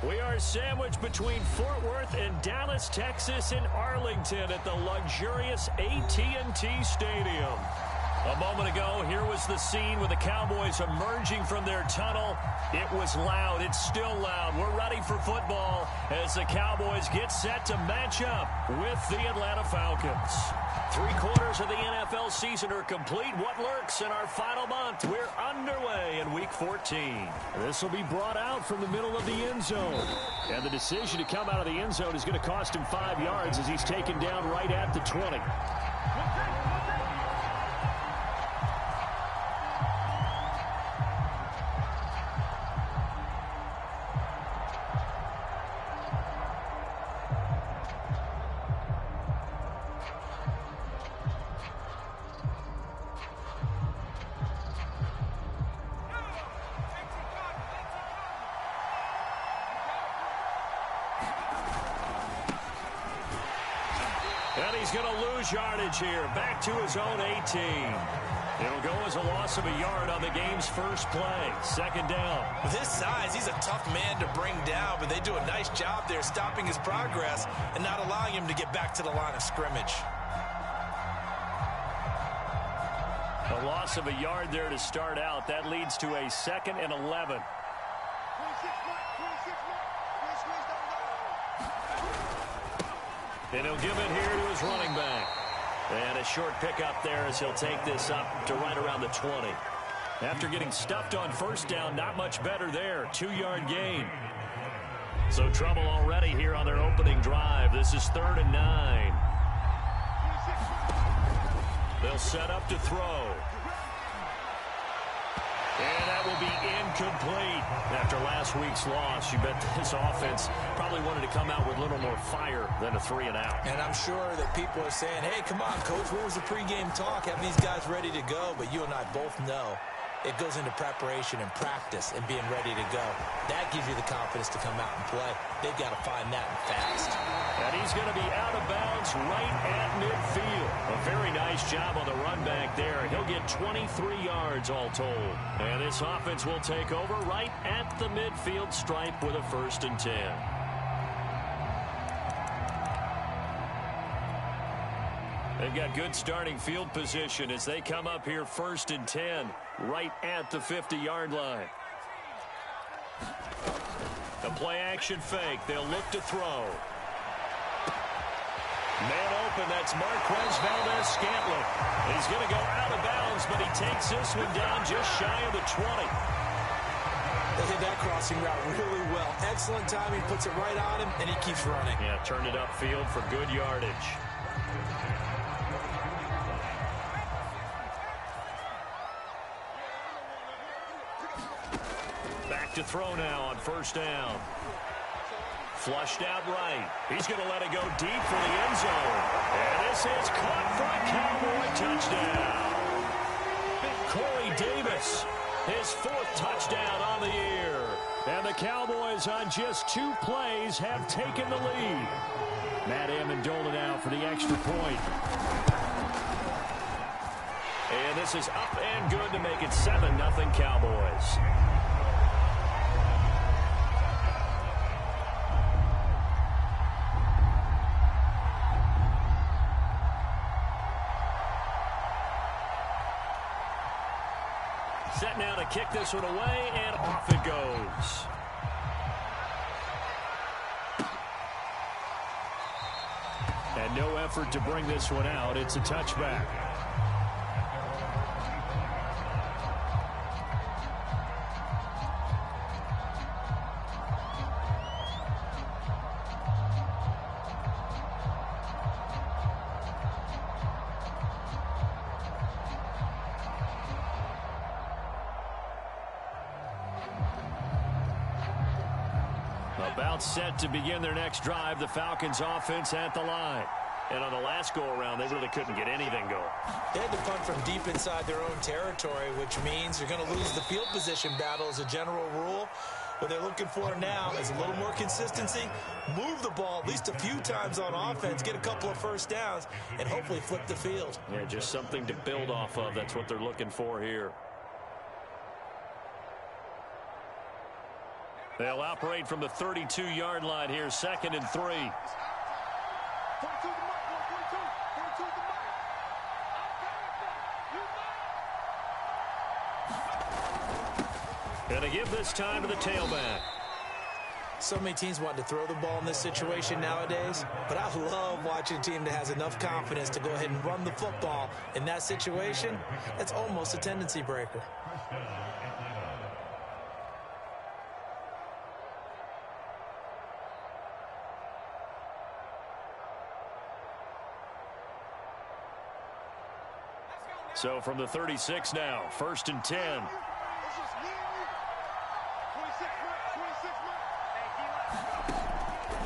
We are sandwiched between Fort Worth and Dallas, Texas, and Arlington at the luxurious AT&T Stadium. A moment ago, here was the scene with the Cowboys emerging from their tunnel. It was loud. It's still loud. We're ready for football as the Cowboys get set to match up with the Atlanta Falcons. 3/4 of the NFL season are complete. What lurks in our final month? We're underway in Week 14. This will be brought out from the middle of the end zone. And the decision to come out of the end zone is going to cost him 5 yards as he's taken down right at the 20. And he's going to lose yardage here. Back to his own 18. It'll go as a loss of a yard on the game's first play. Second down. With his size, he's a tough man to bring down, but they do a nice job there stopping his progress and not allowing him to get back to the line of scrimmage. A loss of a yard there to start out. That leads to a 2nd and 11. And he'll give it here to his running back. And a short pickup there as he'll take this up to right around the 20. After getting stuffed on first down, not much better there. 2-yard gain. So trouble already here on their opening drive. This is 3rd and 9. They'll set up to throw. And that will be incomplete. After last week's loss, you bet this offense probably wanted to come out with a little more fire than a 3 and out. And I'm sure that people are saying, hey, come on, Coach, where was the pregame talk? Have these guys ready to go? But you and I both know it goes into preparation and practice and being ready to go. That gives you the confidence to come out and play. They've got to find that fast. And he's going to be out of bounds right at midfield. A very nice job on the run back there. He'll get 23 yards all told. And this offense will take over right at the midfield stripe with a 1st and 10. They've got good starting field position as they come up here 1st and 10 right at the 50-yard line. A play-action fake. They'll look to throw. Man open, that's Marquez Valdez-Scantling. He's going to go out of bounds, but he takes this one down just shy of the 20. They hit that crossing route really well. Excellent timing, puts it right on him, and he keeps running. Yeah, turned it upfield for good yardage. Back to throw now on 1st down. Flushed out right. He's going to let it go deep for the end zone. And this is caught for a Cowboy touchdown. Corey Davis, his 4th touchdown on the year. And the Cowboys on just 2 plays have taken the lead. Matt Amendola now for the extra point. And this is up and good to make it 7-0 Cowboys. Set now to kick this one away, and off it goes. And no effort to bring this one out. It's a touchback. About set to begin their next drive, the Falcons offense at the line. And on the last go-around, they really couldn't get anything going. They had to punt from deep inside their own territory, which means they're going to lose the field position battle as a general rule. What they're looking for now is a little more consistency, move the ball at least a few times on offense, get a couple of 1st downs, and hopefully flip the field. Yeah, just something to build off of. That's what they're looking for here. They'll operate from the 32-yard line here, 2nd and 3. And to give this time to the tailback. So many teams want to throw the ball in this situation nowadays, but I love watching a team that has enough confidence to go ahead and run the football in that situation. That's almost a tendency breaker. So from the 36 now, 1st and 10.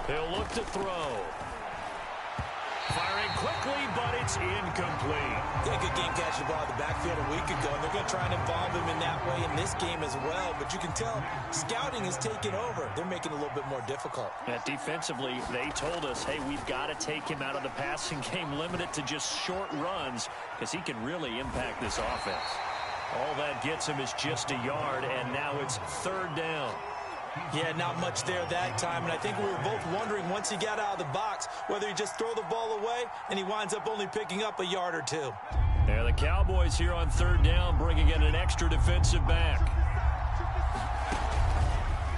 He'll look to throw. Firing quickly, but it's incomplete. Yeah, good game catching the ball in the backfield a week ago, and they're going to try and involve him in that way in this game as well. But you can tell scouting is taking over. They're making it a little bit more difficult. Yeah, defensively, they told us, hey, we've got to take him out of the passing game, limit it to just short runs, because he can really impact this offense. All that gets him is just a yard, and now it's 3rd down. Yeah, not much there that time, and I think we were both wondering once he got out of the box whether he just throw the ball away and he winds up only picking up a yard or two. Yeah, the Cowboys here on 3rd down bringing in an extra defensive back.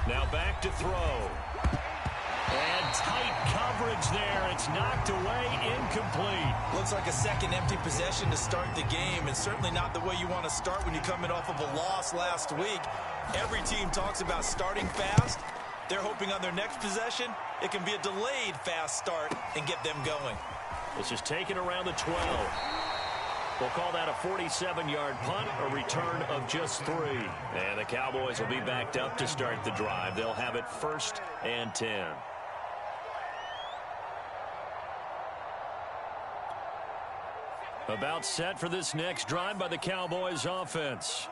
Now back to throw. And tight coverage there. It's knocked away, incomplete. Looks like a second empty possession to start the game, and certainly not the way you want to start when you're coming off of a loss last week. Every team talks about starting fast. They're hoping on their next possession, it can be a delayed fast start and get them going. This is taken around the 12. We'll call that a 47-yard punt, a return of just 3. And the Cowboys will be backed up to start the drive. They'll have it 1st and 10. About set for this next drive by the Cowboys offense.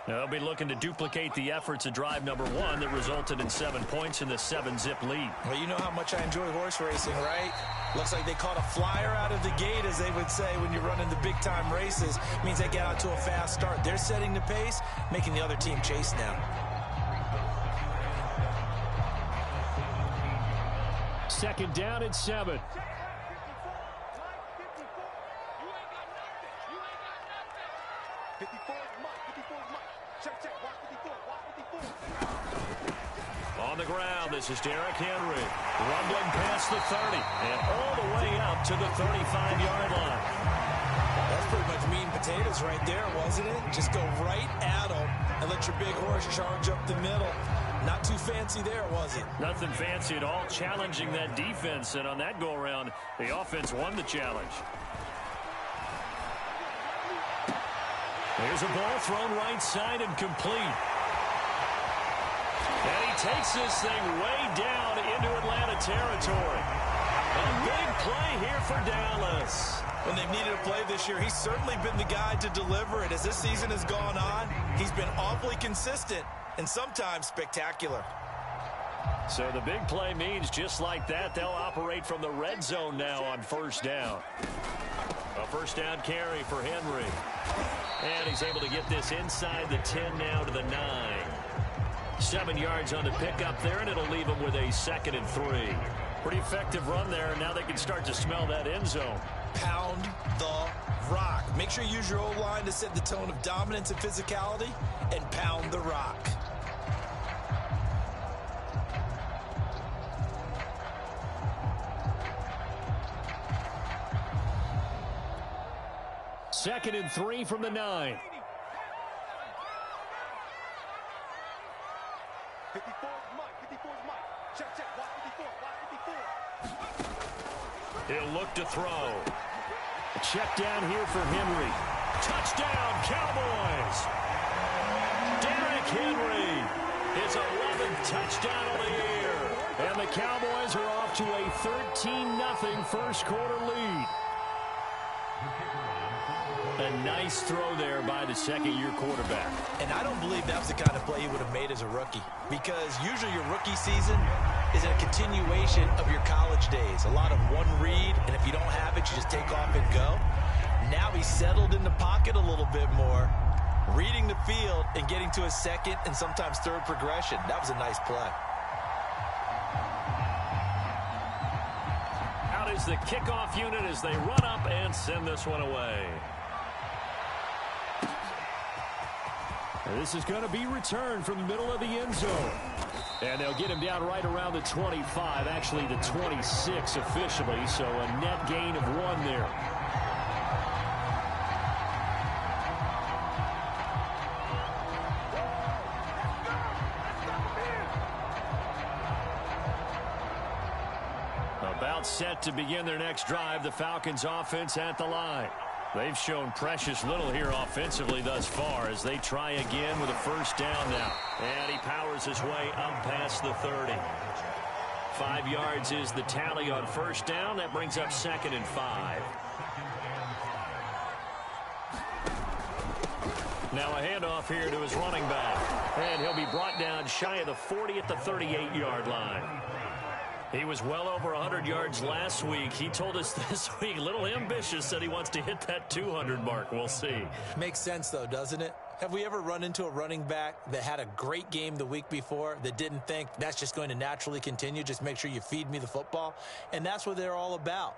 They'll be looking to duplicate the efforts of drive number 1 that resulted in 7 points in the 7-zip lead. Well, you know how much I enjoy horse racing, right? Looks like they caught a flyer out of the gate, as they would say when you're running the big-time races. It means they get out to a fast start. They're setting the pace, making the other team chase now. 2nd down and 7. On the ground, this is Derrick Henry. Rumbling past the 30 and all the way up to the 35-yard line. That's pretty much meat and potatoes right there, wasn't it? Just go right at them and let your big horse charge up the middle. Not too fancy there, was it? Nothing fancy at all, challenging that defense, and on that go-around, the offense won the challenge. There's a ball thrown right side and complete. And he takes this thing way down into Atlanta territory. A big play here for Dallas. When they've needed a play this year, he's certainly been the guy to deliver it. As this season has gone on, he's been awfully consistent and sometimes spectacular. So the big play means just like that, they'll operate from the red zone now on 1st down. A 1st down carry for Henry. And he's able to get this inside the 10 now to the 9. 7 yards on the pickup there, and it'll leave him with a 2nd and 3. Pretty effective run there, and now they can start to smell that end zone. Pound the rock. Make sure you use your O-line to set the tone of dominance and physicality, and pound the rock. Second and 3 from the 9. 54 is Mike. Check. Watch 54. He'll look to throw. A check down here for Henry. Touchdown, Cowboys! Derrick Henry, his 11th touchdown of the year. And the Cowboys are off to a 13-0 first quarter lead. A nice throw there by the second-year quarterback. And I don't believe that was the kind of play he would have made as a rookie, because usually your rookie season is a continuation of your college days. A lot of one read, and if you don't have it, you just take off and go. Now he's settled in the pocket a little bit more, reading the field and getting to a second and sometimes third progression. That was a nice play. Out is the kickoff unit as they run up and send this one away. This is going to be returned from the middle of the end zone. And they'll get him down right around the 25, actually the 26 officially, so a net gain of 1 there. About set to begin their next drive, the Falcons offense at the line. They've shown precious little here offensively thus far as they try again with a first down now. And he powers his way up past the 30. 5 yards is the tally on first down. That brings up 2nd and 5. Now a handoff here to his running back. And he'll be brought down shy of the 40 at the 38-yard line. He was well over 100 yards last week. He told us this week, a little ambitious, said he wants to hit that 200 mark. We'll see. Makes sense, though, doesn't it? Have we ever run into a running back that had a great game the week before that didn't think that's just going to naturally continue? Just make sure you feed me the football. And that's what they're all about.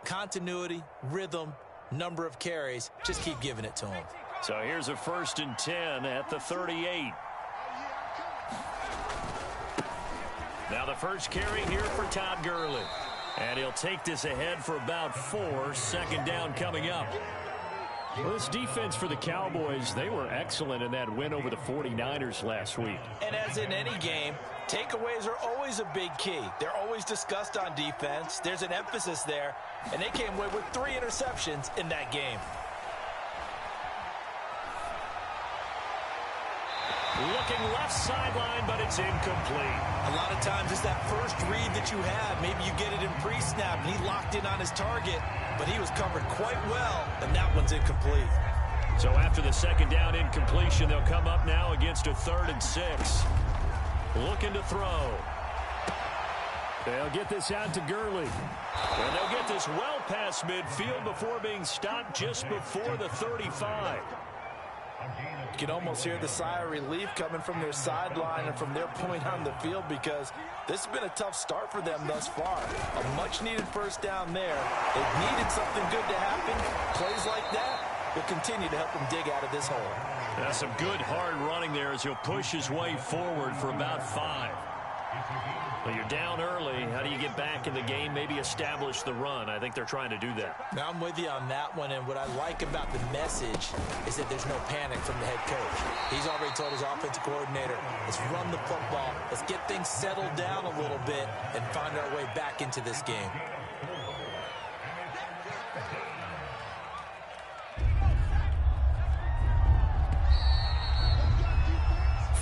Continuity, rhythm, number of carries. Just keep giving it to him. So here's a 1st and 10 at the 38. Now the first carry here for Todd Gurley. And he'll take this ahead for about 4. 2nd down coming up. Well, this defense for the Cowboys, they were excellent in that win over the 49ers last week. And as in any game, takeaways are always a big key. They're always discussed on defense. There's an emphasis there. And they came away with 3 interceptions in that game. Looking left sideline, but it's incomplete. A lot of times it's that first read that you have. Maybe you get it in pre-snap, and he locked in on his target, but he was covered quite well, and that one's incomplete. So after the 2nd down incompletion, they'll come up now against a 3rd and 6. Looking to throw. They'll get this out to Gurley. And they'll get this well past midfield before being stopped just before the 35. You can almost hear the sigh of relief coming from their sideline and from their point on the field because this has been a tough start for them thus far. A much-needed first down there. They've needed something good to happen. Plays like that will continue to help them dig out of this hole. That's some good hard running there as he'll push his way forward for about 5. Well, you're down early. How do you get back in the game? Maybe establish the run. I think they're trying to do that. Now, I'm with you on that one, and what I like about the message is that there's no panic from the head coach. He's already told his offensive coordinator, let's run the football, let's get things settled down a little bit and find our way back into this game.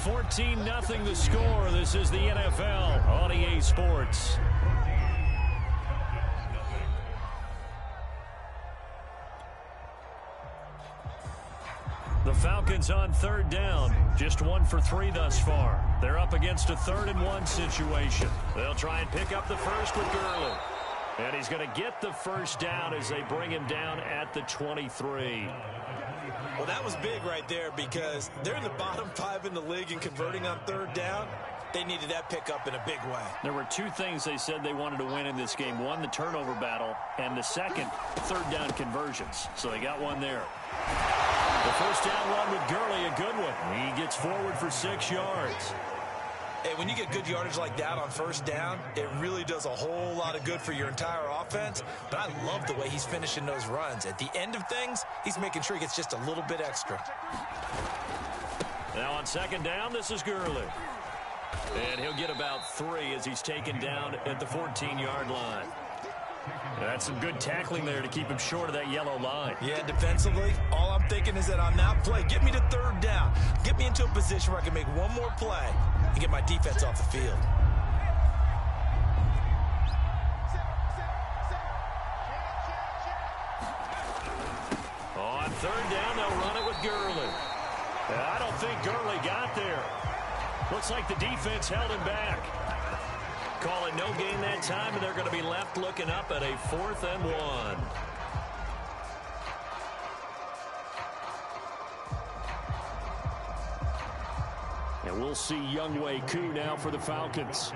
14-0 the score. This is the NFL on EA Sports. The Falcons on 3rd down. Just 1 for 3 thus far. They're up against a 3rd and 1 situation. They'll try and pick up the first with Gurley. And he's going to get the first down as they bring him down at the 23. Well, that was big right there because they're in the bottom 5 in the league and converting on 3rd down. They needed that pickup in a big way. There were 2 things they said they wanted to win in this game. 1, the turnover battle, and the second, 3rd down conversions. So they got 1 there. The first down run with Gurley, a good one. He gets forward for 6 yards. Hey, when you get good yardage like that on 1st down, it really does a whole lot of good for your entire offense. But I love the way he's finishing those runs. At the end of things, he's making sure he gets just a little bit extra. Now on 2nd down, this is Gurley. And he'll get about 3 as he's taken down at the 14-yard line. That's some good tackling there to keep him short of that yellow line. Yeah, defensively, all I'm thinking is that on that play, get me to 3rd down. Get me into a position where I can make one more play and get my defense off the field. On 3rd down, they'll run it with Gurley. I don't think Gurley got there. Looks like the defense held him back. Call it no gain that time, and they're going to be left looking up at a 4th and 1. And we'll see Younghoe Koo now for the Falcons.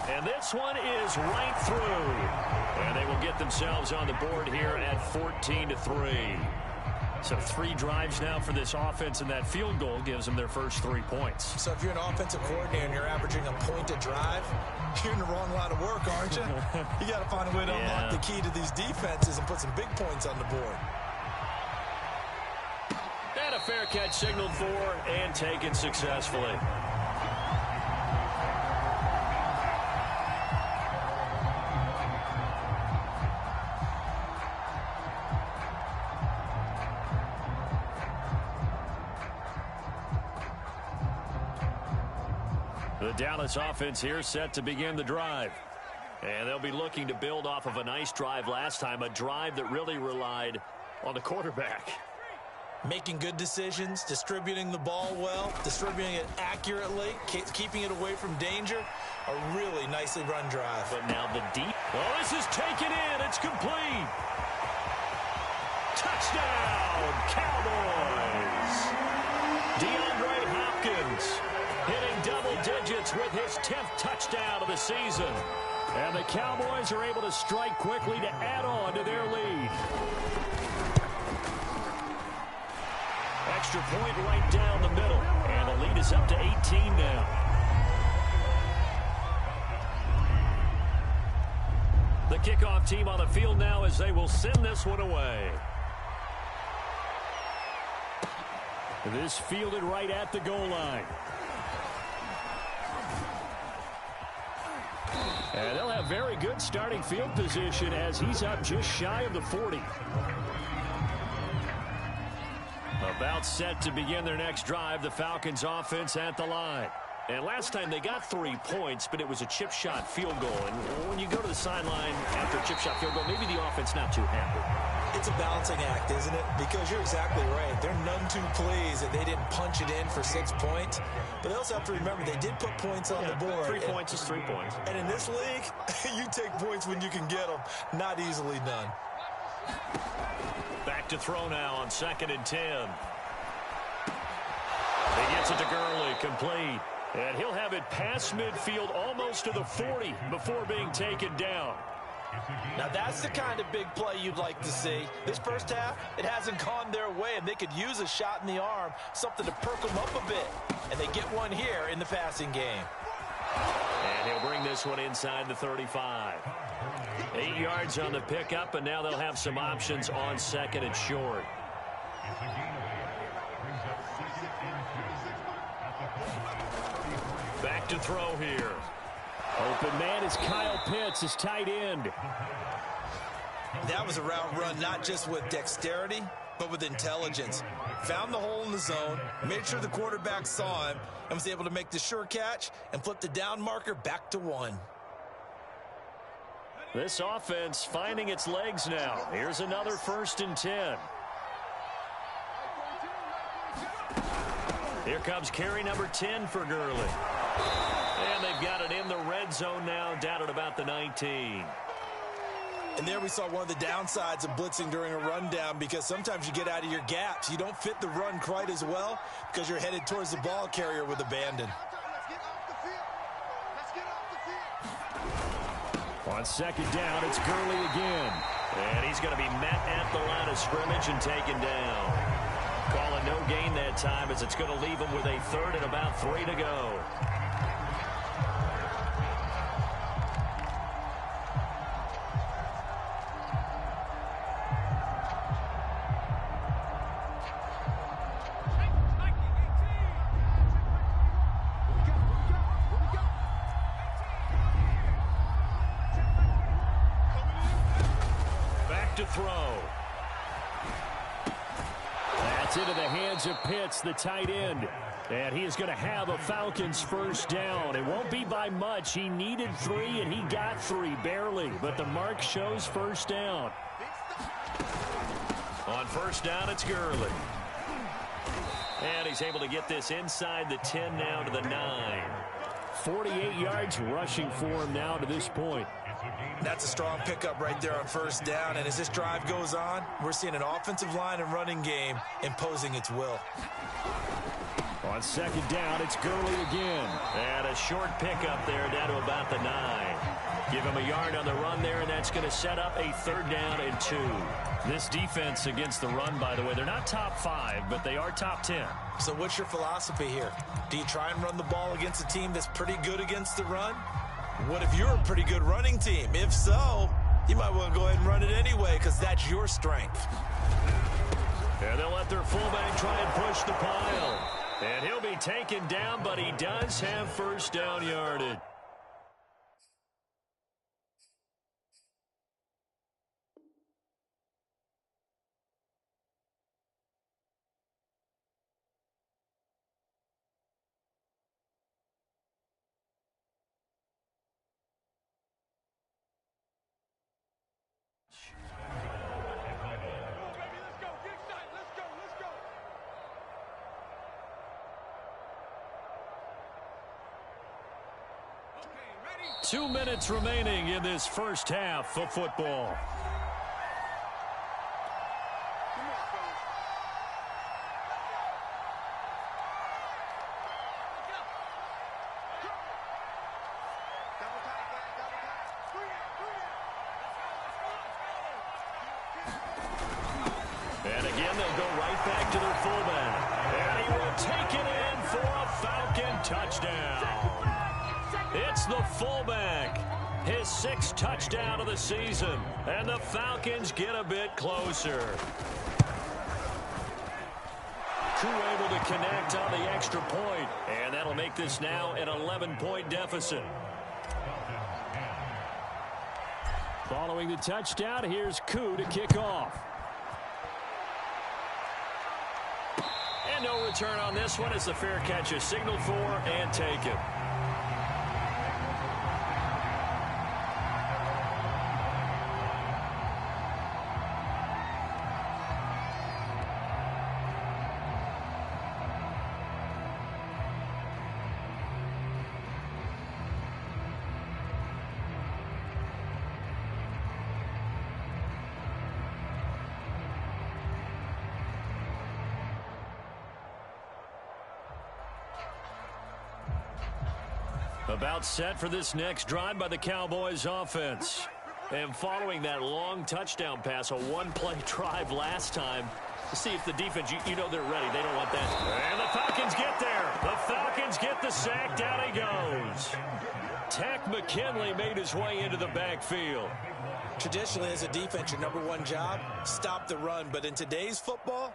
And this one is right through. And they will get themselves on the board here at 14-3. So 3 drives now for this offense, and that field goal gives them their first 3 points. So if you're an offensive coordinator and you're averaging a point a drive, you're in the wrong line of work, aren't you? You got to find a way to unlock the key to these defenses and put some big points on the board. And a fair catch signaled for and taken successfully. The Dallas offense here set to begin the drive. And they'll be looking to build off of a nice drive last time, a drive that really relied on the quarterback. Making good decisions, distributing the ball well, distributing it accurately, keeping it away from danger. A really nicely run drive. But now the deep. Oh, this is taken in. It's complete. Touchdown, Cowboys. DeAndre Hopkins hitting double digits with his 10th touchdown of the season. And the Cowboys are able to strike quickly to add on to their lead. Extra point right down the middle. And the lead is up to 18 now. The kickoff team on the field now as they will send this one away. This fielded right at the goal line. And they'll have very good starting field position as he's up just shy of the 40. About set to begin their next drive, the Falcons offense at the line. And last time they got 3 points, but it was a chip shot field goal. And when you go to the sideline after a chip shot field goal, maybe the offense not too happy. It's a balancing act, isn't it? Because you're exactly right. They're none too pleased that they didn't punch it in for 6 points. But they also have to remember they did put points on the board. 3 points is 3 points. And in this league, you take points when you can get them. Not easily done. Back to throw now on 2nd and 10. He gets it to Gurley, complete. And he'll have it past midfield almost to the 40 before being taken down. Now that's the kind of big play you'd like to see. This first half, it hasn't gone their way, and they could use a shot in the arm, something to perk them up a bit. And they get one here in the passing game. And he'll bring this one inside the 35. 8 yards on the pickup, and now they'll have some options on 2nd and short. Back to throw here. Open man is Kyle Pitts, his tight end. That was a route run not just with dexterity, but with intelligence. Found the hole in the zone, made sure the quarterback saw him, and was able to make the sure catch and flip the down marker back to 1. This offense finding its legs now. Here's another 1st and 10. Here comes carry number 10 for Gurley. And they've got it in the red zone now, down at about the 19. And there we saw one of the downsides of blitzing during a rundown, because sometimes you get out of your gaps. You don't fit the run quite as well because you're headed towards the ball carrier with abandon. On 2nd down, it's Gurley again. And he's going to be met at the line of scrimmage and taken down. Calling no gain that time, as it's going to leave him with a 3rd and about 3 to go. Back to throw. That's into the hands of Pitts, the tight end. And he is going to have a Falcons 1st down. It won't be by much. He needed 3, and he got 3, barely. But the mark shows 1st down. On 1st down, it's Gurley. And he's able to get this inside the 10 now to the 9. 48 yards rushing for him now to this point. That's a strong pickup right there on first down. And as this drive goes on, we're seeing an offensive line and running game imposing its will. On second down, it's Gurley again. And a short pickup there down to about the 9. Give him a yard on the run there, and that's going to set up a 3rd down and 2. This defense against the run, by the way, they're not top 5, but they are top 10. So what's your philosophy here? Do you try and run the ball against a team that's pretty good against the run? What if you're a pretty good running team? If so, you might want to go ahead and run it anyway because that's your strength. And they'll let their fullback try and push the pile. And he'll be taken down, but he does have first down yardage. Ready? 2 minutes remaining in this first half of football. And again, they'll go right back to their fullback. And he will take it in for a Falcon touchdown. It's the fullback. His 6th touchdown of the season. And the Falcons get a bit closer. Crew able to connect on the extra point. And that'll make this now an 11-point deficit. Following the touchdown, here's Koo to kick off. And no return on this one as the fair catch is signaled for and taken. About set for this next drive by the Cowboys offense. And following that long touchdown pass, a one-play drive last time, to see if the defense, you know they're ready. They don't want that. And the Falcons get there. The Falcons get the sack. Down he goes. Tech McKinley made his way into the backfield. Traditionally, as a defense, your #1 job, stop the run. But in today's football,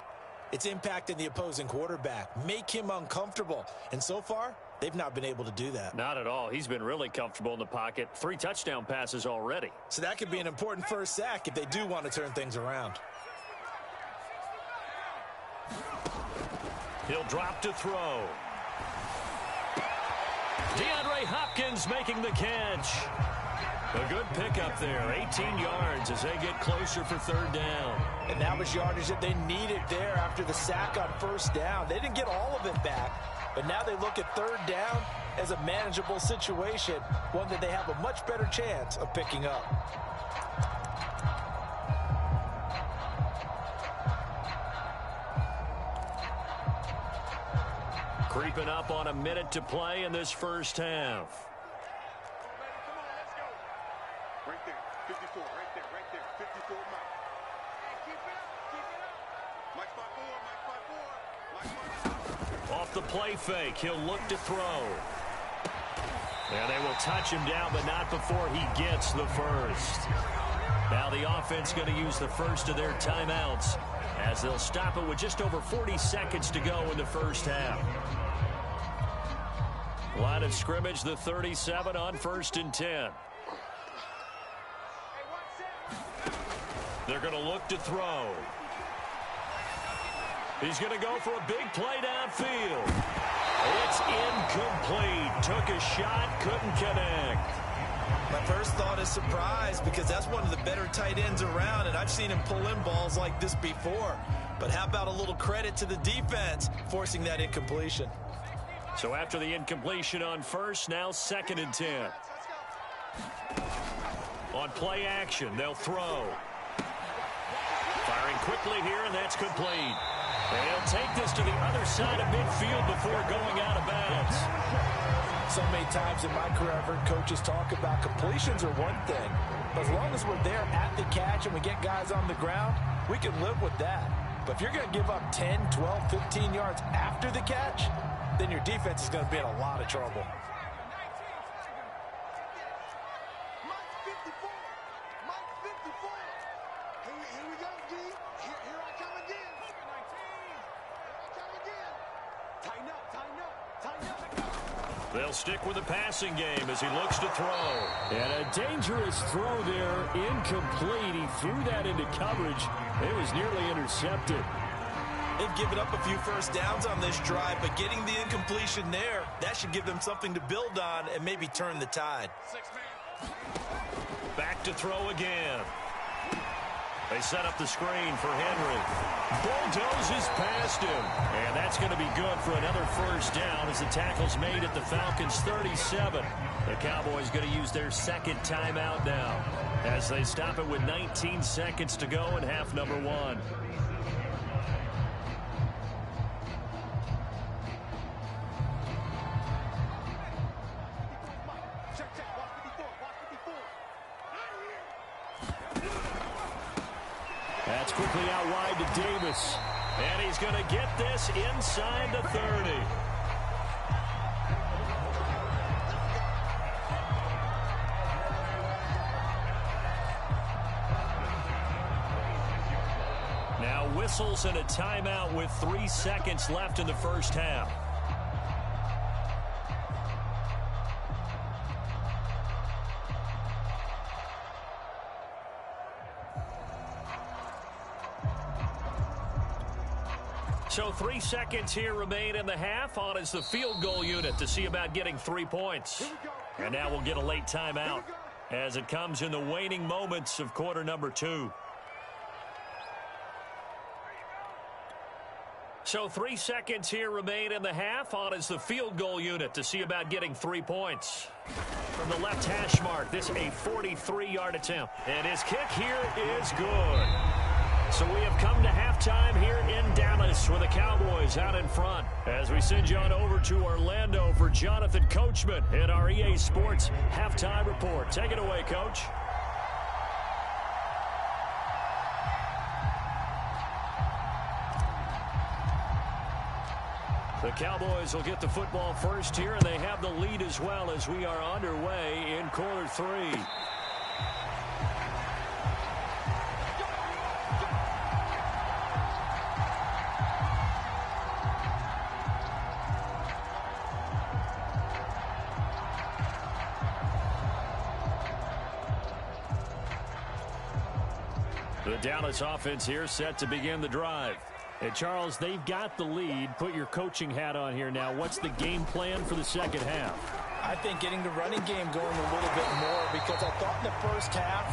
it's impacting the opposing quarterback. Make him uncomfortable. And so far, they've not been able to do that. Not at all. He's been really comfortable in the pocket. 3 touchdown passes already. So that could be an important first sack if they do want to turn things around. He'll drop to throw. DeAndre Hopkins making the catch. A good pickup there. 18 yards as they get closer for 3rd down. And that was yardage that they needed there after the sack on 1st down. They didn't get all of it back, but now they look at 3rd down as a manageable situation, one that they have a much better chance of picking up. Creeping up on a minute to play in this first half. Right there, 54, right there, 54 Mike. Hey, keep it up. Mike 5-4, Mike 5-4, Mike 5-4. Off the play fake, he'll look to throw. And they will touch him down, but not before he gets the first. Now the offense going to use the first of their timeouts as they'll stop it with just over 40 seconds to go in the first half. Line of scrimmage, the 37 on 1st and 10. They're going to look to throw. He's going to go for a big play downfield. It's incomplete. Took a shot, couldn't connect. My first thought is surprise because that's one of the better tight ends around, and I've seen him pull in balls like this before. But how about a little credit to the defense forcing that incompletion? So after the incompletion on first, now 2nd and 10. On play action, they'll throw. Firing quickly here, and that's complete. They'll take this to the other side of midfield before going out of bounds. So many times in my career, I've heard coaches talk about completions are one thing. But as long as we're there at the catch and we get guys on the ground, we can live with that. But if you're going to give up 10, 12, 15 yards after the catch, then your defense is going to be in a lot of trouble. They'll stick with the passing game as he looks to throw. And a dangerous throw there, incomplete. He threw that into coverage. It was nearly intercepted. They've given up a few first downs on this drive, but getting the incompletion there, that should give them something to build on and maybe turn the tide. Back to throw again. They set up the screen for Henry. Bulldozes past him. And that's going to be good for another first down as the tackle's made at the Falcons' 37. The Cowboys going to use their 2nd timeout now as they stop it with 19 seconds to go in half number 1. That's quickly out wide to Davis. And he's going to get this inside the 30. Now whistles and a timeout with 3 seconds left in the first half. So 3 seconds here remain in the half. On is the field goal unit to see about getting 3 points. And now we'll get a late timeout as it comes in the waning moments of quarter number 2. So 3 seconds here remain in the half. On is the field goal unit to see about getting 3 points. From the left hash mark, this a 43-yard attempt. And his kick here is good. So we have come to halftime here in Dallas with the Cowboys out in front. As we send you on over to Orlando for Jonathan Coachman in our EA Sports Halftime Report. Take it away, Coach. The Cowboys will get the football first here, and they have the lead as well as we are underway in quarter 3. The Dallas offense here set to begin the drive. And Charles, they've got the lead. Put your coaching hat on here now. What's the game plan for the second half? I think getting the running game going a little bit more, because I thought in the first half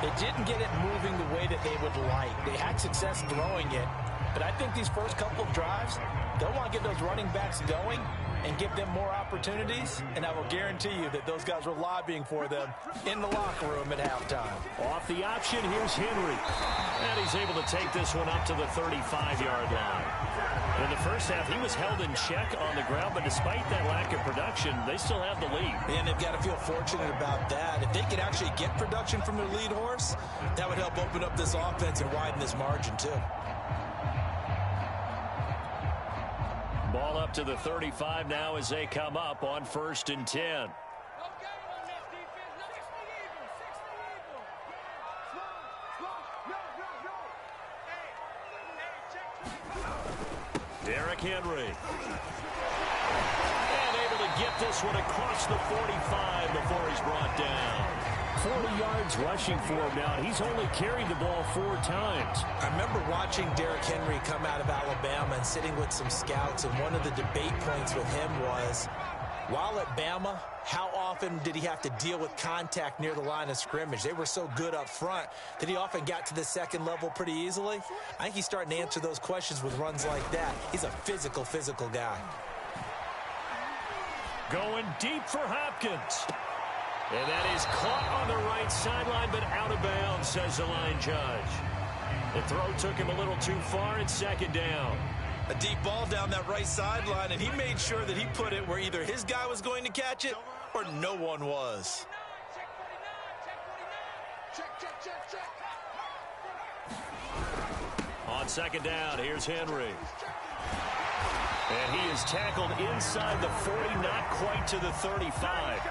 they didn't get it moving the way that they would like. They had success throwing it, but I think these first couple of drives, they'll want to get those running backs going and give them more opportunities, and I will guarantee you that those guys were lobbying for them in the locker room at halftime. Off the option, here's Henry. And he's able to take this one up to the 35-yard line. In the first half, he was held in check on the ground, but despite that lack of production, they still have the lead. And they've got to feel fortunate about that. If they could actually get production from their lead horse, that would help open up this offense and widen this margin, too. Ball up to the 35 now as they come up on 1st and 10. Derrick Henry. And able to get this one across the 45 before he's brought down. 40 yards rushing for him now. He's only carried the ball 4 times. I remember watching Derrick Henry come out of Alabama and sitting with some scouts, and one of the debate points with him was, while at Bama, how often did he have to deal with contact near the line of scrimmage? They were so good up front that he often got to the second level pretty easily. I think he's starting to answer those questions with runs like that. He's a physical guy. Going deep for Hopkins. And that is caught on the right sideline, but out of bounds, says the line judge. The throw took him a little too far. It's second down. A deep ball down that right sideline, and he made sure that he put it where either his guy was going to catch it or no one was. On second down, here's Henry. And he is tackled inside the 40, not quite to the 35.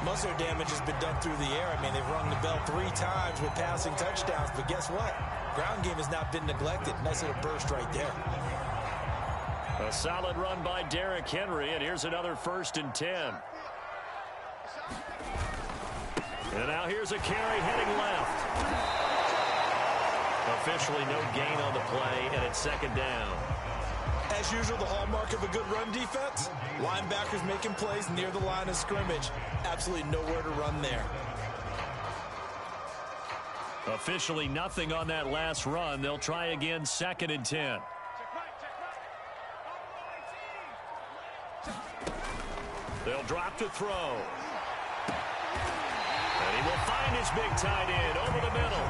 Most of their damage has been done through the air. I mean, they've rung the bell 3 times with passing touchdowns, but guess what? Ground game has not been neglected. Nice little burst right there. A solid run by Derrick Henry, and here's another 1st and 10. And now here's a carry heading left. Officially no gain on the play, and it's second down. As usual, the hallmark of a good run defense, linebackers making plays near the line of scrimmage. Absolutely nowhere to run there. Officially nothing on that last run. They'll try again, 2nd and 10. They'll drop to throw. And he will find his big tight end over the middle.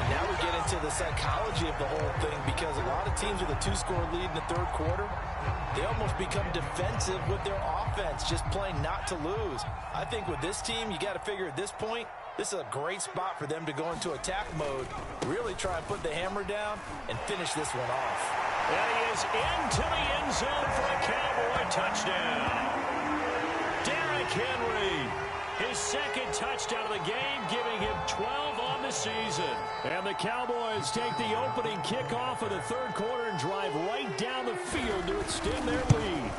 Now we get into the psychology of the whole thing, because a lot of teams with a 2-score lead in the 3rd quarter, they almost become defensive with their offense, just playing not to lose. I think with this team, you got to figure at this point, this is a great spot for them to go into attack mode, really try and put the hammer down and finish this one off. And he is into the end zone for a Cowboy touchdown. Derrick Henry, his 2nd touchdown of the game, giving him 12 on the season. And the Cowboys take the opening kickoff of the 3rd quarter and drive right down the field to extend their lead.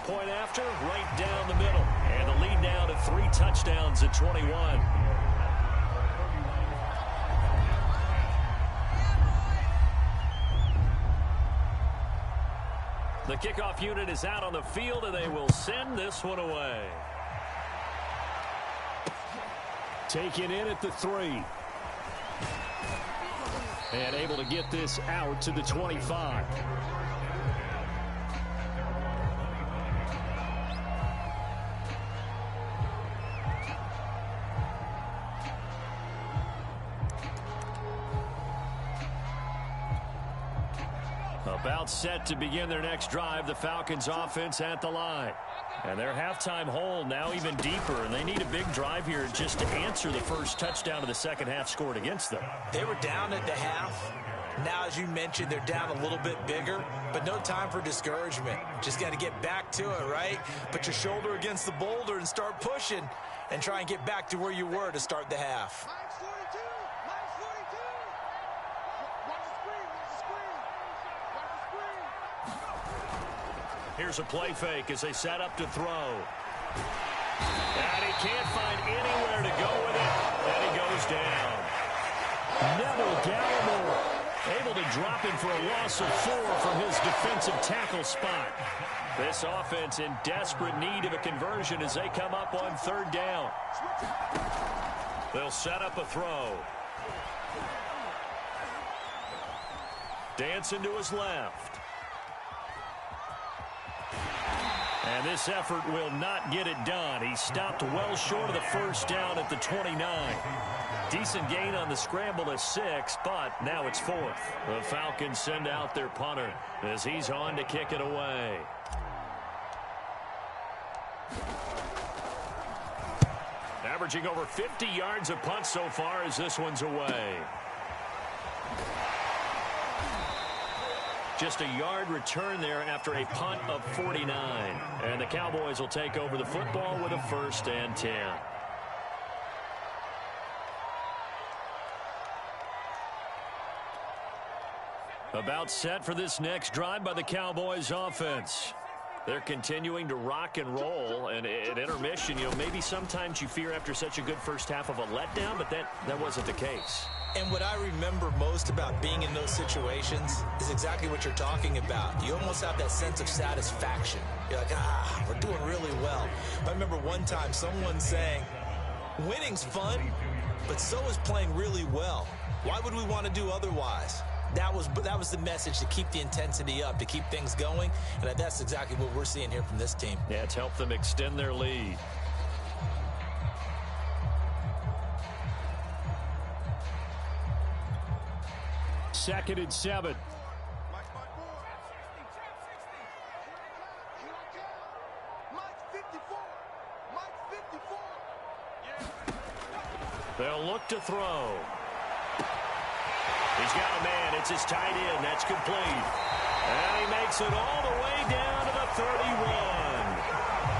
Point after, right down the middle. And the lead now to 3 touchdowns at 21. The kickoff unit is out on the field, and they will send this one away. Taken in at the 3. And able to get this out to the 25. About set to begin their next drive, the Falcons offense at the line. And their halftime hole now even deeper, and they need a big drive here just to answer the first touchdown of the second half scored against them. They were down at the half. Now, as you mentioned, they're down a little bit bigger, but no time for discouragement. Just got to get back to it, right? Put your shoulder against the boulder and start pushing and try and get back to where you were to start the half. Here's a play fake as they set up to throw. And he can't find anywhere to go with it. And he goes down. Neville Gallimore able to drop him for a loss of 4 from his defensive tackle spot. This offense in desperate need of a conversion as they come up on 3rd down. They'll set up a throw. Dancing to his left. And this effort will not get it done. He stopped well short of the 1st down at the 29. Decent gain on the scramble to 6, but now it's 4th. The Falcons send out their punter as he's on to kick it away. Averaging over 50 yards a punt so far as this one's away. Just a yard return there after a punt of 49. And the Cowboys will take over the football with a 1st and 10. About set for this next drive by the Cowboys offense. They're continuing to rock and roll, and at intermission, maybe sometimes you fear after such a good first half of a letdown, but that wasn't the case. And what I remember most about being in those situations is exactly what you're talking about. You almost have that sense of satisfaction. You're like, we're doing really well. I remember one time someone saying, winning's fun, but so is playing really well. Why would we want to do otherwise? That was the message, to keep the intensity up, to keep things going, and that's exactly what we're seeing here from this team. Yeah, it's helped them extend their lead. Second and 7. They'll look to throw. He's got a man. It's his tight end. That's complete. And he makes it all the way down to the 31.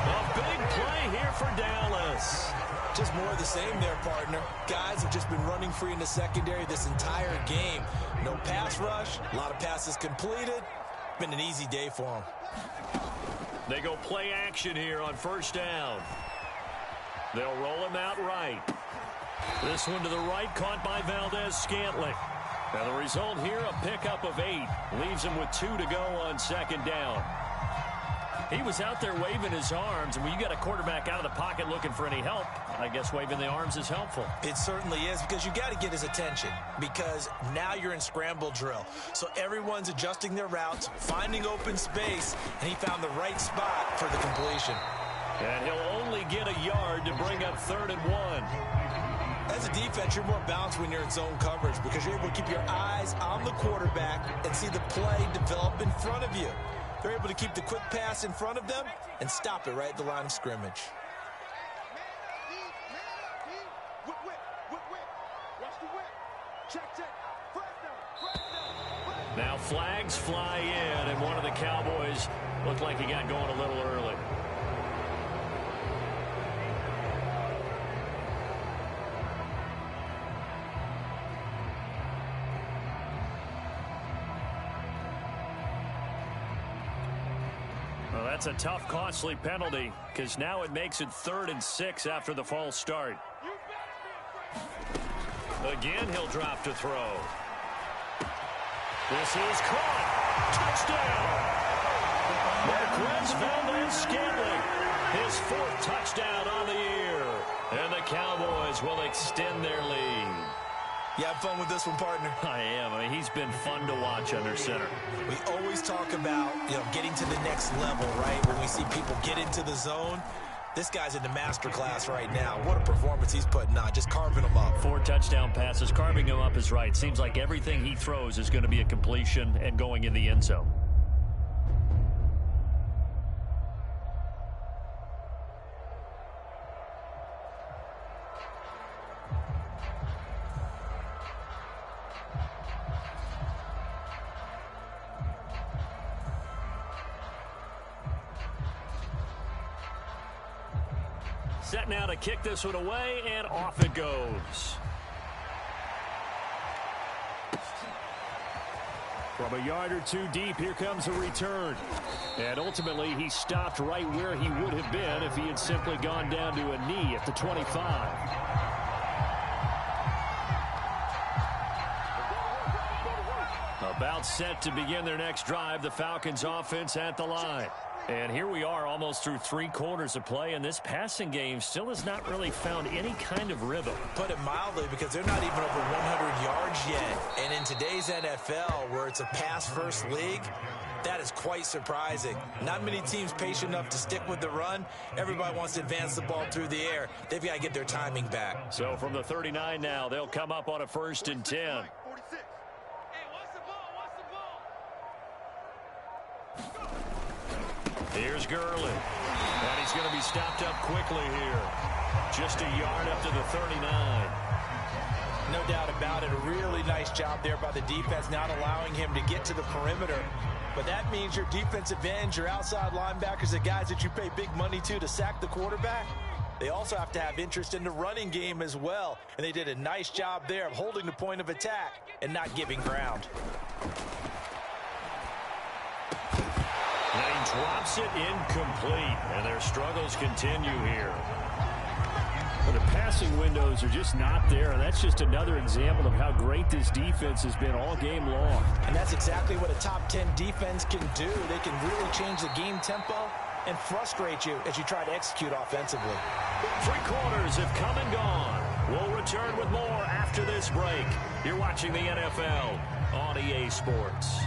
A big play here for Dallas. Just more of the same there, partner. Guys have just been running free in the secondary this entire game. No pass rush. A lot of passes completed. Been an easy day for them. They go play action here on first down. They'll roll him out right. This one to the right, caught by Valdez-Scantling. And the result here, a pickup of 8. Leaves him with 2 to go on second down. He was out there waving his arms, and when you got a quarterback out of the pocket looking for any help, I guess waving the arms is helpful. It certainly is, because you got to get his attention, because now you're in scramble drill. So everyone's adjusting their routes, finding open space, and he found the right spot for the completion. And he'll only get a yard to bring up 3rd and 1. As a defense, you're more balanced when you're in zone coverage, because you're able to keep your eyes on the quarterback and see the play develop in front of you. They're able to keep the quick pass in front of them and stop it right at the line of scrimmage. Now flags fly in, and one of the Cowboys looked like he got going a little early. Well, that's a tough, costly penalty, because now it makes it 3rd and 6 after the false start. Again, he'll drop to throw. This is caught. Touchdown. Marquez Valdez-Scantling. His 4th touchdown on the year. And the Cowboys will extend their lead. You have fun with this one, partner? I am. I mean, he's been fun to watch under center. We always talk about, getting to the next level, right? When we see people get into the zone. This guy's in the master class right now. What a performance he's putting on, just carving them up. 4 touchdown passes. Carving him up is right. Seems like everything he throws is going to be a completion and going in the end zone. Set now to kick this one away, and off it goes. From a yard or 2 deep, here comes a return. And ultimately, he stopped right where he would have been if he had simply gone down to a knee at the 25. About set to begin their next drive, the Falcons offense at the line. And here we are almost through 3 quarters of play, and this passing game still has not really found any kind of rhythm. Put it mildly, because they're not even over 100 yards yet. And in today's NFL, where it's a pass-first league, that is quite surprising. Not many teams patient enough to stick with the run. Everybody wants to advance the ball through the air. They've got to get their timing back. So from the 39 now, they'll come up on a 1st and 10. Here's Gurley. And he's going to be stopped up quickly here. Just a yard up to the 39. No doubt about it. A really nice job there by the defense, not allowing him to get to the perimeter. But that means your defensive ends, your outside linebackers, the guys that you pay big money to sack the quarterback, they also have to have interest in the running game as well. And they did a nice job there of holding the point of attack and not giving ground. And he drops it incomplete, and their struggles continue here. Well, the passing windows are just not there, and that's just another example of how great this defense has been all game long. And that's exactly what a top 10 defense can do. They can really change the game tempo and frustrate you as you try to execute offensively. 3 quarters have come and gone. We'll return with more after this break. You're watching the NFL on EA Sports.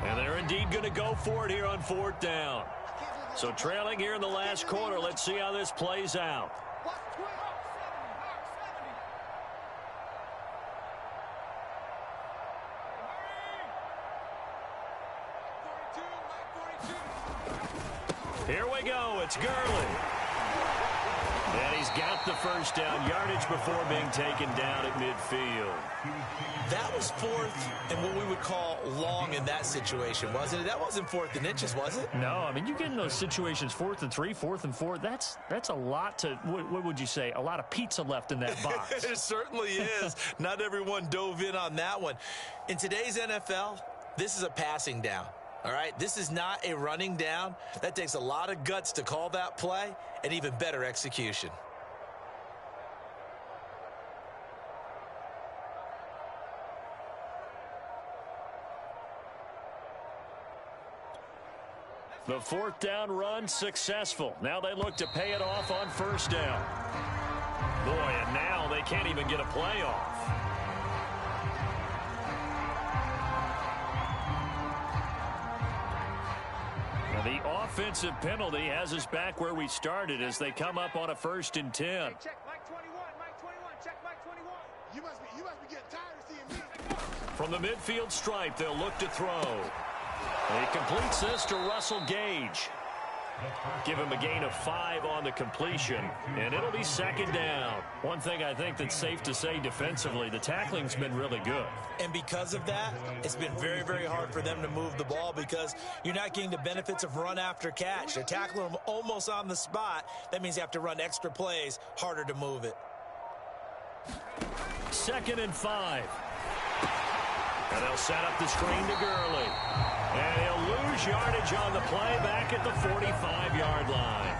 And they're indeed going to go for it here on 4th down. So trailing here in the last quarter, let's see how this plays out. Here we go. It's Gurley. And he's got the first down yardage before being taken down at midfield. That was 4th and what we would call long in that situation, wasn't it? That wasn't 4th and inches, was it? No, I mean, you get in those situations 4th and 3, 4th and 4. That's a lot to, what would you say, a lot of pizza left in that box. It certainly is. Not everyone dove in on that one. In today's NFL, this is a passing down. All right, this is not a running down. That takes a lot of guts to call that play and even better execution. The 4th down run successful. Now they look to pay it off on 1st down. Boy, and now they can't even get a play off. The offensive penalty has us back where we started as they come up on a 1st and 10. Hey, check Mike 21, Mike 21, check Mike 21. You must be getting tired of seeing me. From the midfield stripe, they'll look to throw. He completes this to Russell Gage. Give him a gain of 5 on the completion, and it'll be 2nd down. One thing I think that's safe to say defensively, the tackling's been really good. And because of that, it's been very, very hard for them to move the ball because you're not getting the benefits of run after catch. They're tackling them almost on the spot. That means you have to run extra plays, harder to move it. 2nd and 5. And they'll set up the screen to Gurley. And he'll lose yardage on the play back at the 45-yard line.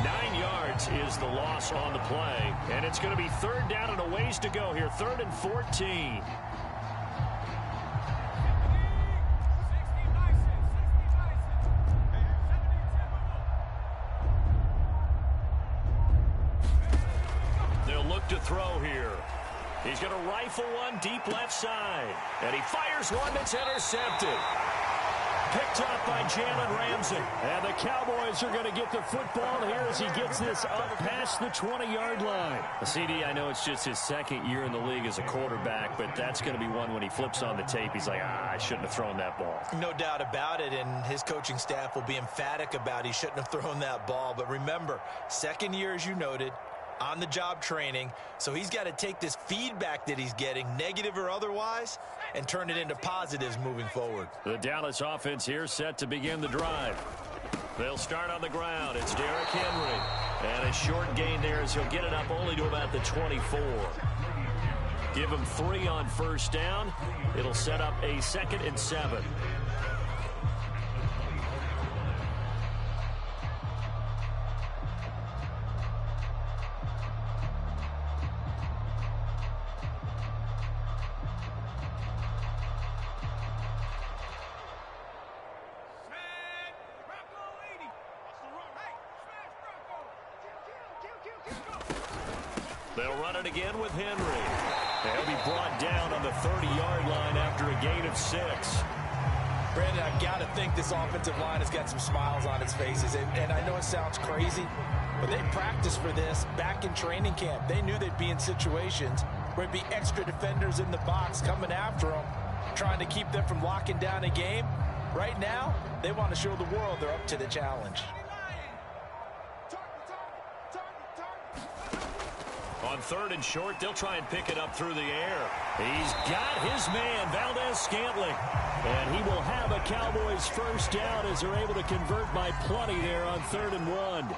9 yards is the loss on the play. And it's going to be 3rd down and a ways to go here. 3rd and 14. They'll look to throw here. He's going to rifle one deep left side. And he fires one that's intercepted. Picked up by Jalen Ramsey. And the Cowboys are going to get the football here as he gets this up past the 20-yard line. The CD, I know it's just his 2nd year in the league as a quarterback, but that's going to be one when he flips on the tape, he's like, I shouldn't have thrown that ball. No doubt about it, and his coaching staff will be emphatic about he shouldn't have thrown that ball. But remember, 2nd year, as you noted, on-the-job training, so he's got to take this feedback that he's getting, negative or otherwise, and turn it into positives moving forward. The Dallas offense here set to begin the drive. They'll start on the ground. It's Derrick Henry. And a short gain there as he'll get it up only to about the 24. Give him 3 on 1st down. It'll set up a 2nd and 7. They'll run it again with Henry. He'll be brought down on the 30-yard line after a gain of 6. Brandon, I've got to think this offensive line has got some smiles on its faces. And I know it sounds crazy, but they practiced for this back in training camp. They knew they'd be in situations where it'd be extra defenders in the box coming after them, trying to keep them from locking down a game. Right now, they want to show the world they're up to the challenge. On 3rd and short, they'll try and pick it up through the air. He's got his man, Valdez-Scantling. And he will have a Cowboys 1st down as they're able to convert by plenty there on 3rd and 1.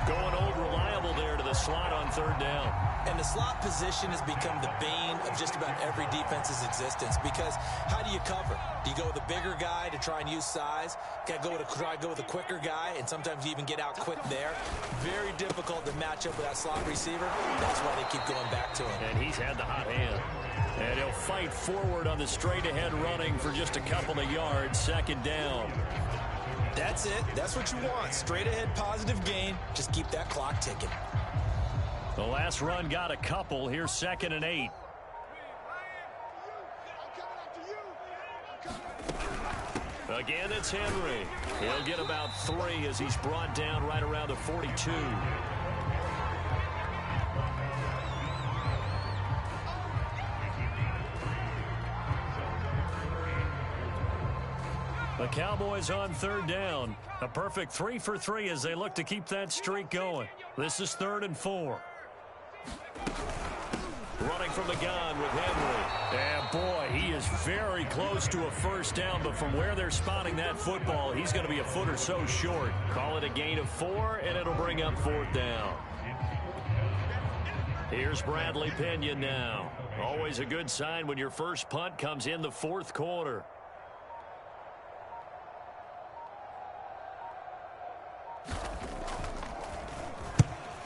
Going old reliable there to the slot on 3rd down. And the slot position has become the bane of just about every defense's existence because how do you cover? Do you go with a bigger guy to try and use size? Got to try to go with a quicker guy, and sometimes you even get out quick there. Very difficult to match up with that slot receiver. That's why they keep going back to him. And he's had the hot hand. And he'll fight forward on the straight-ahead running for just a couple of yards. 2nd down. That's it. That's what you want. Straight ahead positive gain. Just keep that clock ticking. The last run got a couple. Here's 2nd and 8. Again, it's Henry. He'll get about 3 as he's brought down right around the 42. The Cowboys on 3rd down. A perfect 3 for 3 as they look to keep that streak going. This is 3rd and 4. Running from the gun with Henry. And boy, he is very close to a first down, but from where they're spotting that football, he's going to be a foot or so short. Call it a gain of 4, and it'll bring up 4th down. Here's Bradley Pinion now. Always a good sign when your first punt comes in the 4th quarter.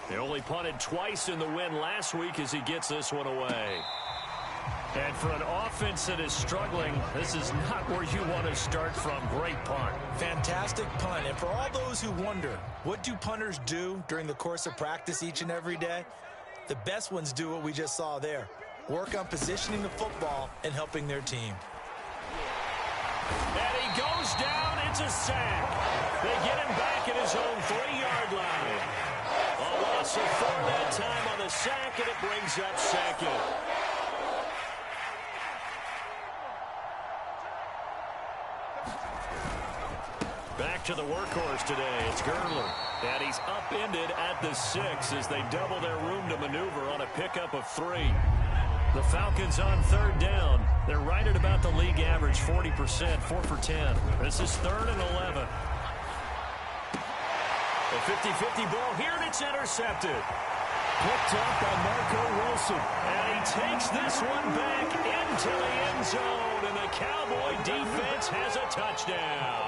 They only punted twice in the win last week as he gets this one away. And for an offense that is struggling, this is not where you want to start from. Great punt. Fantastic punt. And for all those who wonder, what do punters do during the course of practice each and every day? The best ones do what we just saw there. Work on positioning the football and helping their team. And he goes down. It's a sack. They get him back at his own 3-yard line. A loss of 4 that time on the sack, and it brings up 2nd. Back to the workhorse today. It's Gerler. And he's upended at the 6 as they double their room to maneuver on a pickup of 3. The Falcons on 3rd down. They're right at about the league average, 40%, 4 for 10. This is 3rd and 11. A 50-50 ball here, and it's intercepted. Picked up by Marco Wilson. And he takes this one back into the end zone, and the Cowboy defense has a touchdown.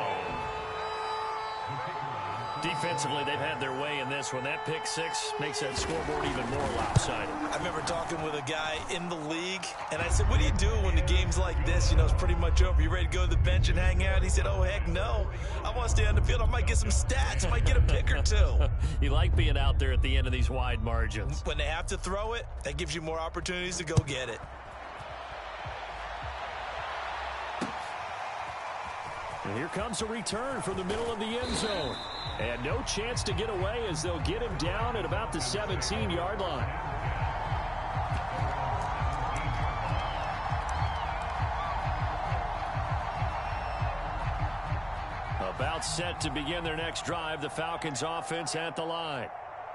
Defensively, they've had their way in this one. That pick 6 makes that scoreboard even more lopsided. I remember talking with a guy in the league, and I said, what do you do when the game's like this? You know, it's pretty much over. You ready to go to the bench and hang out? He said, oh, heck no. I want to stay on the field. I might get some stats. I might get a pick or 2. You like being out there at the end of these wide margins. When they have to throw it, that gives you more opportunities to go get it. And here comes a return from the middle of the end zone. And no chance to get away as they'll get him down at about the 17-yard line. About set to begin their next drive, the Falcons offense at the line.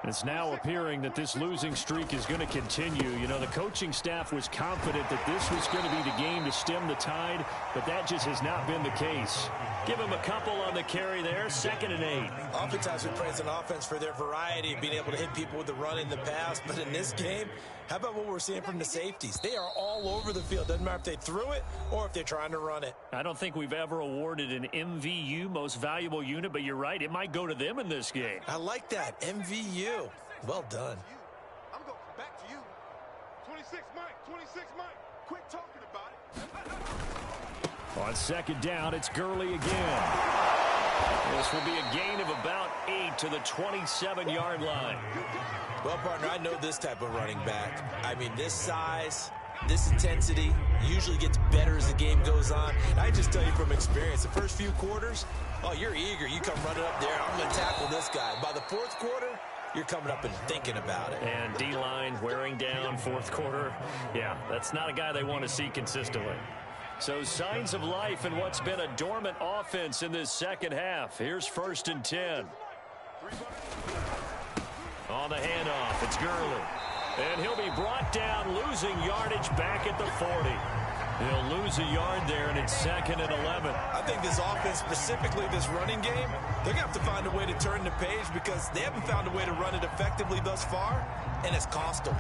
It's now appearing that this losing streak is going to continue. You know, the coaching staff was confident that this was going to be the game to stem the tide, but that just has not been the case. Give him a couple on the carry there, 2nd and 8. Oftentimes we praise an offense for their variety of being able to hit people with the run in the pass, but in this game, how about what we're seeing from the safeties? They are all over the field. Doesn't matter if they threw it or if they're trying to run it. I don't think we've ever awarded an MVU, most valuable unit, but you're right, it might go to them in this game. I like that, MVU. Well done. I'm going back to you. 26 Mike, 26 Mike. Quit talking about it. On 2nd down, it's Gurley again. This will be a gain of about 8 to the 27-yard line. Well, partner, I know this type of running back. I mean, this size, this intensity usually gets better as the game goes on. And I just tell you from experience, the first few quarters, oh, you're eager. You come running up there. I'm going to tackle this guy. By the 4th quarter, you're coming up and thinking about it. And D-line wearing down 4th quarter. Yeah, that's not a guy they want to see consistently. So signs of life in what's been a dormant offense in this second half. Here's 1st and 10. On the handoff, it's Gurley. And he'll be brought down, losing yardage back at the 40. He'll lose a yard there, and it's 2nd and 11. I think this offense, specifically this running game, they're going to have to find a way to turn the page because they haven't found a way to run it effectively thus far, and it's cost them.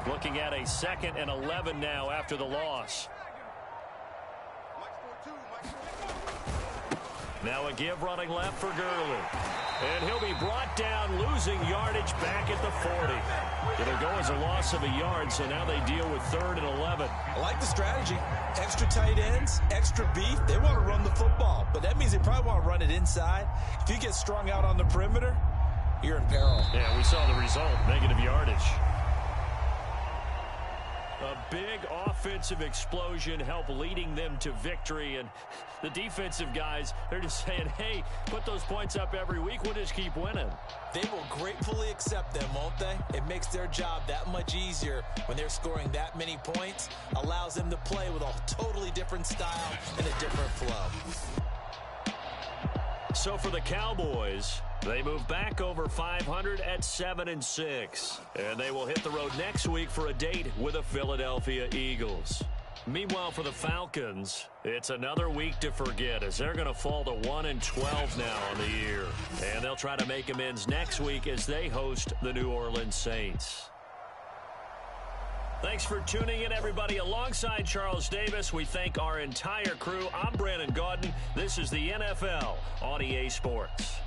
Looking at a 2nd and 11 now after the loss. Now a give running left for Gurley. And he'll be brought down, losing yardage back at the 40. It'll go as a loss of a yard, so now they deal with 3rd and 11. I like the strategy. Extra tight ends, extra beef. They want to run the football, but that means they probably want to run it inside. If you get strung out on the perimeter, you're in peril. Yeah, we saw the result, negative yardage. A big offensive explosion helped leading them to victory, and the defensive guys, they're just saying, hey, put those points up every week, we'll just keep winning. They will gratefully accept them, won't they? It makes their job that much easier when they're scoring that many points, allows them to play with a totally different style and a different flow. So for the Cowboys, they move back over 500 at 7-6. And they will hit the road next week for a date with the Philadelphia Eagles. Meanwhile, for the Falcons, it's another week to forget as they're going to fall to 1-12 now on the year. And they'll try to make amends next week as they host the New Orleans Saints. Thanks for tuning in, everybody. Alongside Charles Davis, we thank our entire crew. I'm Brandon Gaudin. This is the NFL on EA Sports.